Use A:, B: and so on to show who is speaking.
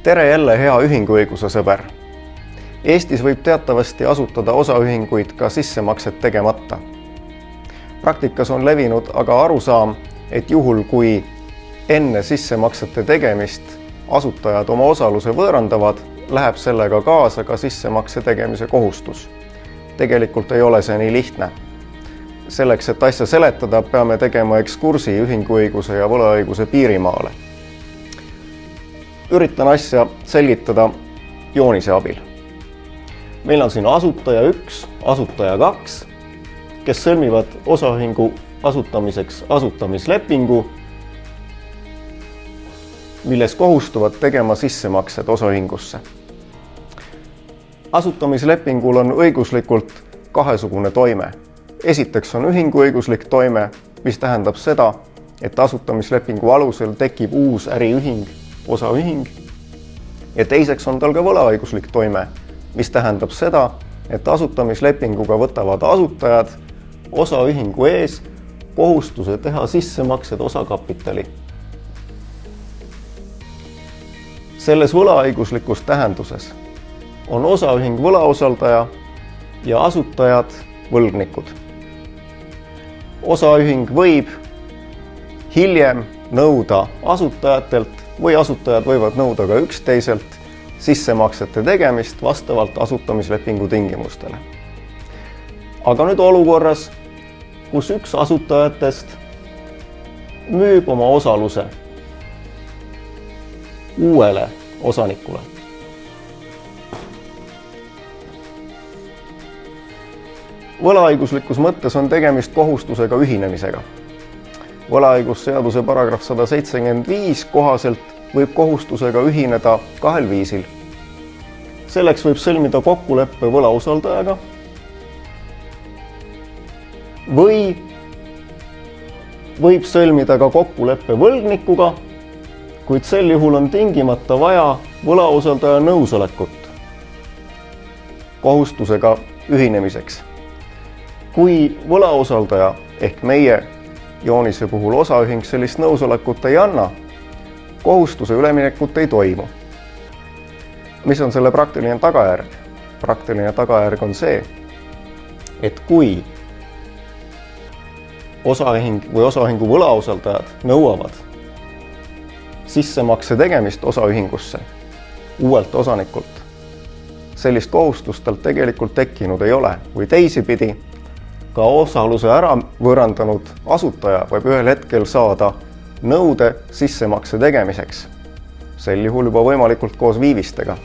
A: Tere jälle, hea ühinguõiguse sõber! Eestis võib teatavasti asutada osaühinguid ka sissemakset tegemata. Praktikas on levinud aga arusaam, et juhul kui enne sissemaksete tegemist asutajad oma osaluse võõrandavad, läheb sellega kaasa ka sissemakse tegemise kohustus. Tegelikult ei ole see nii lihtne. Selleks, et asja seletada, peame tegema ekskursi ühinguõiguse ja võlaõiguse piirimaale. Üritan asja selgitada joonise abil. Meil on siin asutaja 1, asutaja 2, kes sõlmivad osaühingu asutamiseks asutamislepingu, milles kohustuvad tegema sissemaksed osaühingusse. Asutamislepingul on õiguslikult kahesugune toime. Esiteks on ühinguõiguslik toime, mis tähendab seda, et asutamislepingu alusel tekib uus äriühing, osaühing, ja teiseks on tal ka võlaõiguslik toime, mis tähendab seda, et asutamislepinguga võtavad asutajad osaühingu ees kohustuse teha sissemaksed osakapitali. Selles võlaõiguslikus tähenduses on osaühing võlausaldaja ja asutajad võlgnikud. Osaühing võib hiljem nõuda asutajatelt või asutajad võivad nõuda ka üksteiselt sissemaksete tegemist vastavalt asutamislepingu tingimustele. Aga nüüd olukorras, kus üks asutajatest müüb oma osaluse uuele osanikule. Võlaõiguslikus mõttes on tegemist kohustusega ühinemisega. Võlaõigusseaduse paragrahv 175 kohaselt võib kohustusega ühineda kahel viisil. Selleks võib sõlmida kokkuleppe võlausaldajaga või võib sõlmida ka kokkuleppe võlgnikuga, kuid sel juhul on tingimata vaja võlausaldaja nõusolekut kohustusega ühinemiseks. Kui võlausaldaja ehk meie joonise puhul osaühing sellist nõusolekut ei anna, kohustuse üleminekut ei toimu. Mis on selle praktiline tagajärg? Praktiline tagajärg on see, et kui osaühing või osaühingu võlausaldajad nõuavad sissemakse tegemist osaühingusse uuelt osanikult, sellist kohustust talt tegelikult tekkinud ei ole, või teisipidi, ka osaluse ära võõrandanud asutaja võib ühel hetkel saada nõude sissemakse tegemiseks, sel juhul juba võimalikult koos viivistega.